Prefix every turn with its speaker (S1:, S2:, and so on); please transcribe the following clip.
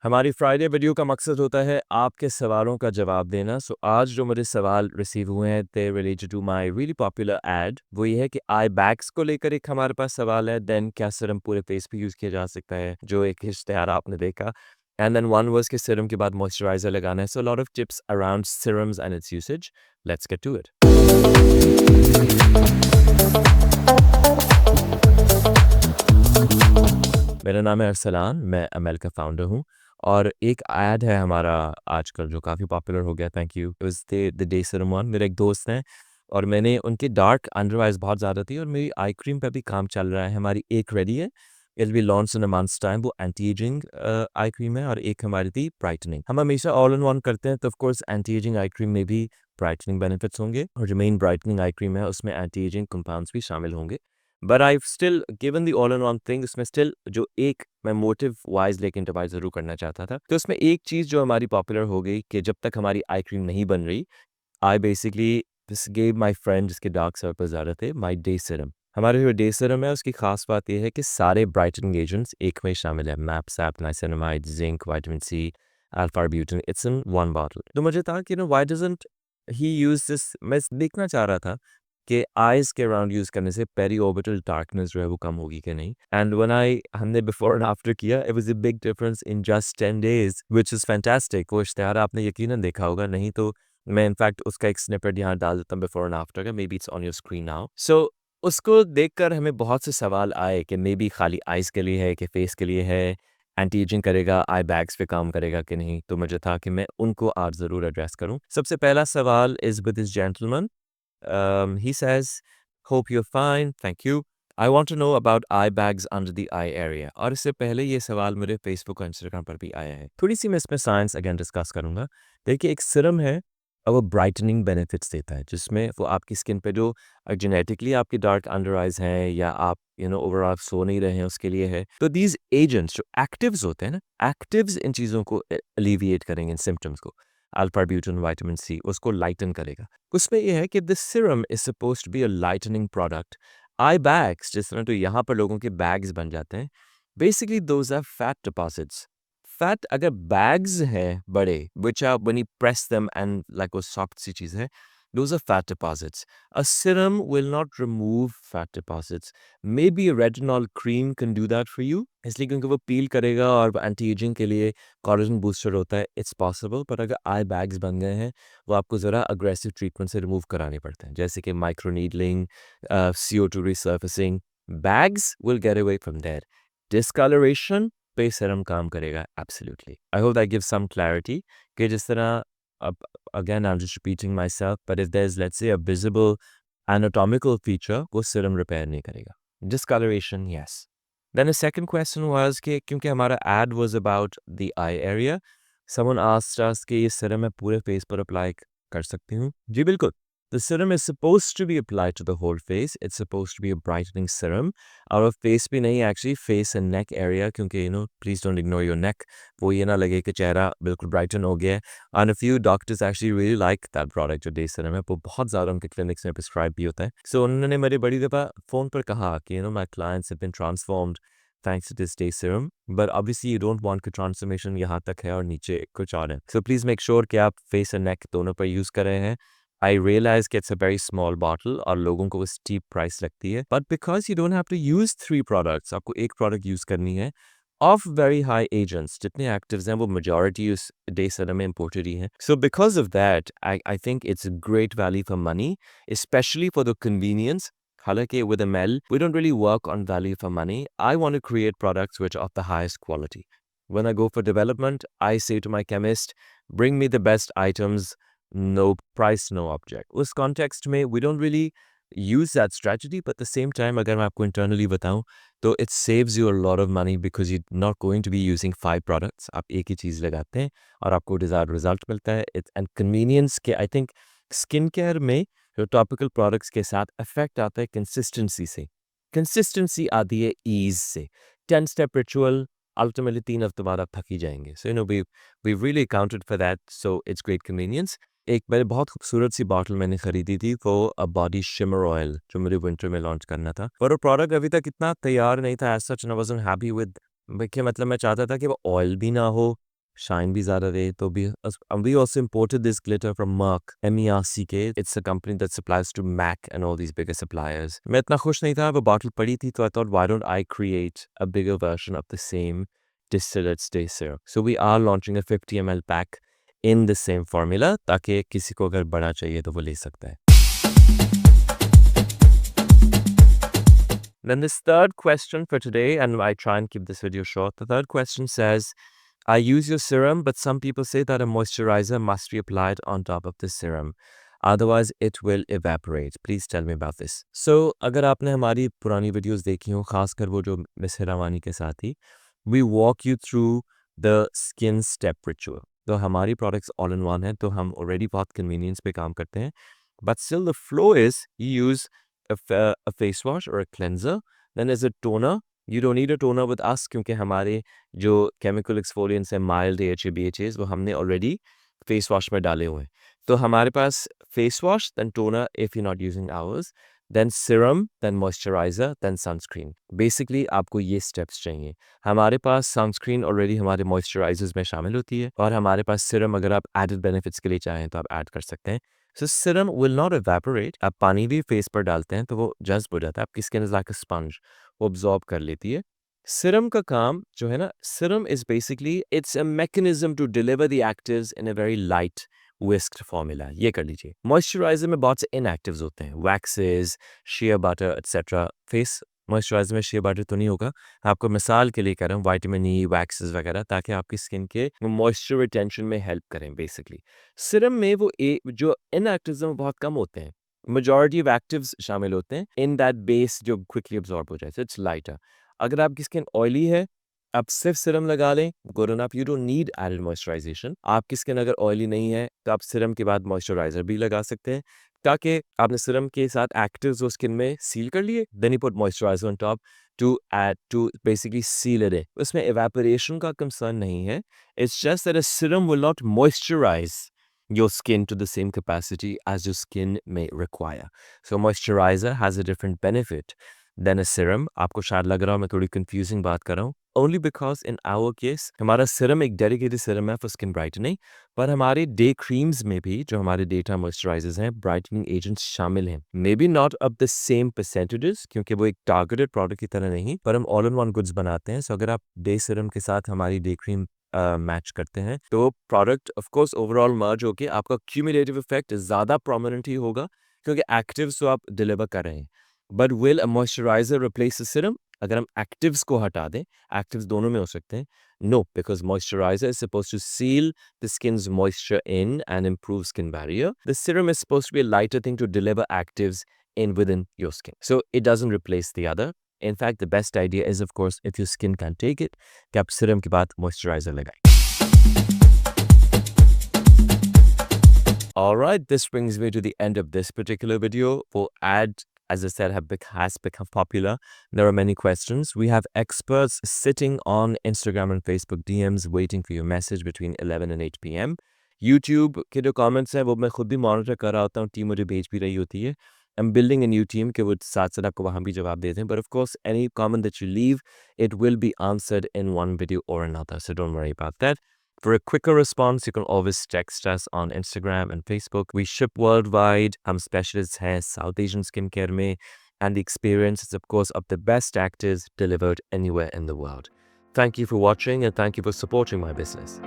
S1: हमारी Friday video का मकसद होता है आपके सवालों का जवाब देना। सो आज जो मुझे सवाल रिसीव हुए हैं they related to my really popular ad. वो ये है कि आई बैग्स को लेकर एक हमारे पास सवाल है। देन क्या सीरम पूरे फेस पे यूज़ किया जा सकता है, जो एक इश्तिहार आपने देखा। एंड देन वन वाज कि सीरम के बाद मॉइस्चराइजर लगाना है। So lot of tips around serums and its usage. Let's get to it. मेरा नाम है अरसलान, मैं एमएल का फाउंडर हूँ। और एक ऐड है हमारा आजकल जो काफ़ी पॉपुलर हो गया, thank you, it was the day serum one. मेरे एक दोस्त हैं और मैंने उनकी डार्क अंडर आइज़ बहुत ज़्यादा थी और मेरी आई क्रीम पे भी काम चल रहा है। हमारी एक रेडी है, it will be launch in a months time. वो एंटी एजिंग आई क्रीम है और एक हमारी थी ब्राइटनिंग। हम हमेशा ऑल इन वन करते हैं, तो of course anti ageing eye cream में भी ब्राइटनिंग बेनिफिट्स होंगे और जो मेन ब्राइटनिंग आई क्रीम है उसमें एंटी एजिंग कंपाउंड्स भी शामिल होंगे। But I still given the all in one thing, उसमें स्टिल जो एक मैं मोटिव वाइज लेकिन डिवाइस ज़रूर करना चाहता था। तो उसमें एक चीज़ जो हमारी पॉपुलर हो गई कि जब तक हमारी आई क्रीम नहीं बन रही, I basically this gave my friend जिसके डार्क सर्कल ज़्यादा थे माई डे सीरम। हमारे जो डे सीरम है उसकी खास बात यह है कि सारे ब्राइटनिंग एजेंट्स एक में शामिल है। MAP SAP, niacinamide, zinc, vitamin C, alpha arbutin, it's in one bottle. तो मुझे था कि why doesn't he use this. मैं देखना चाह रहा था कि आइज़ के अराउंड यूज़ करने से पेरीऑर्बिटल डार्कनेस जो है वो कम होगी कि नहीं। एंड व्हेन हमने बिफोर एंड आफ्टर किया, it was a big difference in just 10 days, which is fantastic. वो इश्तिहार आपने यकीनन देखा होगा, नहीं तो मैं इनफैक्ट उसका एक स्निपेट यहाँ डाल देता हूँ बिफोर एंड आफ्टर का, may be it's on your screen now. So उसको देखकर हमें बहुत से सवाल आए कि मे बी खाली आइज़ के लिए है कि फेस के लिए है, एंटी एजिंग करेगा, आई बैग्स पे काम करेगा कि नहीं। तो मुझे था कि मैं उनको आज ज़रूर एड्रेस करूँ। सबसे पहला सवाल is with this gentleman. He says, "Hope you're fine. Thank you. I want to know about eye bags under the eye area." और इससे पहले ये सवाल मेरे फेसबुक और इंस्टाग्राम पर भी आया है। थोड़ी सी मैं इसमें साइंस अगेन डिस्कस करूंगा। देखिए, एक सिरम है और वो ब्राइटनिंग बेनिफिट्स देता है, जिसमें वो आपकी स्किन पे जो जेनेटिकली आपकी डार्क अंडर आइज हैं या आप ओवरऑल सो नहीं रहे हैं उसके लिए है। तो दीज एजेंट्स जो एक्टिव्स होते हैं ना, एक्टिव्स इन चीज़ों को एलिविएट करेंगे, इन सिम्टम्स को। अल्फा ब्यूटिन, विटामिन सी उसको लाइटन करेगा। उसमें यह है कि this serum is supposed to be a lightening product. Eye bags जिस तरह तो यहाँ पर लोगों के बैग्स बन जाते हैं, basically those are fat deposits. Fat अगर बैग्स हैं बड़े, which are when you press them and like वो सॉफ्ट सी चीज़ है, those are fat deposits. A serum will not remove fat deposits. Maybe a retinol cream can do that for you, इसलिए क्योंकि वो पील करेगा और एंटी एजिंग के लिए कोलेजन बूस्टर होता है, इट्स पॉसिबल। पर अगर आई बैग्स बन गए हैं, वो आपको ज़रा अग्रेसिव ट्रीटमेंट से रिमूव कराने पड़ते हैं, जैसे कि micro needling, CO2 resurfacing. Bags will get away from there. Discoloration पे सीरम काम करेगा absolutely. I hope that gives some clarity कि जिस तरह अब again, I'm just repeating myself, but if there's, let's say, a visible anatomical feature, वो serum repair नहीं करेगा. Discoloration, yes. Then the second question was कि क्योंकि हमारा ad was about the eye area, someone asked us कि ये serum मैं पूरे face पर apply कर सकती हूँ? जी बिल्कुल. The serum is supposed to be applied to the whole face. It's supposed to be a brightening serum. और face भी नहीं, actually face and neck area, क्योंकि please don't ignore your neck. वो ये ना लगे कि चेहरा बिल्कुल brighten हो गया है। And a few doctors actually really like that product जो डे सीरम है, वो बहुत ज़्यादा उनके क्लिनिक्स में प्रिस्क्राइब भी होता है। सो उन्होंने मेरे बड़ी दफ़ा फ़ोन पर कहा कि my clients have been transformed thanks to this day serum, but obviously you don't want कि transformation यहाँ तक है और नीचे कुछ और है। So please make sure कि आप face and neck दोनों पर यूज़ कर रहे हैं। I realize कि it's a very small bottle और लोगों को वो steep price लगती है, but because you don't have to use 3 products, आपको एक product यूज़ करनी है of very high agents, जितने actives हैं वो majority उस डे सीरम में imported ही हैं। So because of that, I think it's a great value for money, especially for the convenience. हालांकि with ML, we don't really work on value for money. I want to create products which are of the highest quality. When I go for development, I say to my chemist, bring me the best items, no price, no object. उस context में we don't really use that strategy, but at the same time, अगर मैं आपको internally बताऊं, तो it saves you a lot of money because you're not going to be using 5 products. आप एक ही चीज़ लगाते हैं और आपको desired result मिलता है। And convenience के I think स्किन केयर में जो टॉपिकल प्रोडक्ट्स के साथ इफेक्ट आता है कंसिस्टेंसी से। कंसिस्टेंसी आती है ईज से। 10 स्टेप रिचुअल अल्टीमेटली 3 हफ्ते बाद आप थक ही जाएंगे। So we really accounted for that, so it's great convenience. एक मैंने बहुत खूबसूरत सी बॉटल मैंने खरीदी थी, वो अ बॉडी शिमर ऑयल जो मुझे विंटर में लॉन्च करना था, पर वो प्रोडक्ट अभी तक इतना तैयार नहीं था as such, I wasn't happy with. देखिए मतलब मैं चाहता था कि वो ऑयल भी ना हो शाइन भी ज़्यादा दे तो भी we also imported this glitter from Merck, MERCK. It's a company that supplies to MAC and all these bigger suppliers. मैं इतना खुश नहीं था, वो bottle पड़ी थी, तो I thought why don't I create a bigger version of the same distillate stay syrup. So we are launching a 50 ml pack in the same formula ताकि किसी को अगर बड़ा चाहिए तो वो ले सकता है. Then this third question for today, and I try and keep this video short. The third question says, I use your serum, but some people say that a moisturizer must be applied on top of the serum. Otherwise, it will evaporate. Please tell me about this. So, अगर आपने हमारी पुरानी videos देखी हो, खासकर वो जो miss हिरावानी के साथ ही, we walk you through the skin step ritual. तो हमारी products all in one है, तो हम already बहुत convenience पे काम करते हैं. But still the flow is you use a face wash or a cleanser. Then as a toner, you don't need a toner with us क्योंकि हमारे जो chemical exfoliants हैं mild AHA BHAs वो हमने already face wash में डाले हुए हैं. तो हमारे पास face wash, then toner if you're not using ours, then serum, then moisturizer, then sunscreen. Basically आपको ये steps चाहिए. हमारे पास sunscreen already हमारे moisturizers में शामिल होती है और हमारे पास serum अगर आप added benefits के लिए चाहें तो आप add कर सकते हैं. So serum will not evaporate. आप पानी भी फेस पर डालते हैं तो वो जज्ब हो जाता है. आपकी skin is like a sponge, वो absorb कर लेती है. Serum का काम जो है ना, serum is basically it's a mechanism to deliver the actives in a very light whisked formula. ये कर लीजिए. Moisturizer में बहुत से inactives होते हैं, waxes, shea butter, etc. Face moisturiser में shea butter तो नहीं होगा. आपको मिसाल के लिए कह रहा हूँ विटामिन ई, वैक्सेस वगैरह, ताकि आपकी स्किन के मॉइस्चर रिटेंशन में हेल्प करें बेसिकली. सिरम में वो जो इनएक्टिव्स हैं वो बहुत कम होते हैं. मेजॉरिटी ऑफ एक्टिव्स शामिल होते हैं इन दैट बेस जो क्विकली अब्जॉर्ब हो जाए. So it's lighter. अगर आपकी स्किन ऑयली है, आप सिर्फ सिरम लगा लें, good enough. You don't need added moisturization. आपकी स्किन अगर ऑयली नहीं है तो आप सिरम के बाद मॉइस्चराइजर भी लगा सकते हैं ताकि आपने सिरम के साथ एक्टिव्स वो स्किन में सील कर लिए. Then you put moisturizer on top to basically seal it in. उसमें evaporation का concern नहीं है. It's just that a serum will not moisturize your skin to the same capacity as your skin may require. So moisturizer has a different benefit than a serum. आपको शायद लग रहा हो मैं थोड़ी confusing बात कर रहा हूँ. Only because in our case हमारा serum एक dedicated serum है for skin brightening, पर हमारे day creams में भी जो हमारे daytime moisturizers हैं brightening agents शामिल हैं. Maybe not of the same percentages क्योंकि वो एक targeted product की तरह नहीं, पर हम all in one goods बनाते हैं. So अगर आप day serum के साथ हमारी day cream मैच करते हैं तो प्रोडक्ट ऑफ कोर्स ओवरऑल मर्ज होके आपका क्यूमुलेटिव इफेक्ट ज़्यादा प्रोमिनेंट ही होगा क्योंकि एक्टिव्स तो आप डिलीवर कर रहे हैं. But will a moisturiser replace a serum? अगर हम एक्टिव्स को हटा दें, एक्टिव्स दोनों में हो सकते हैं. No, because moisturizer is suppose to seal the skin's moisture in and improve skin barrier. The serum is suppose to be a lighter thing to deliver actives in within your skin. So it doesn't replace the other. In fact, the best idea is, of course, if your skin can take it, कि आप serum के बाद moisturiser लगाएं. Alright, this brings me to the end of this particular video. We'll add, as I said, has become popular. There are many questions. We have experts sitting on Instagram and Facebook DMs waiting for your message between 11 and 8 p.m. YouTube के जो comments हैं वो मैं खुद भी monitor कर रहा होता हूँ. टीम मुझे भेज भी रही होती है. I'm building a new team कि वो साथ साथ आपको वहाँ भी जवाब देते हैं. But of course, any comment that you leave, it will be answered in one video or another. So don't worry about that. For a quicker response, you can always text us on Instagram and Facebook. We ship worldwide. हम specialists हैं South Asian skincare में. And the experience is, of course, of the best actors delivered anywhere in the world. Thank you for watching and thank you for supporting my business.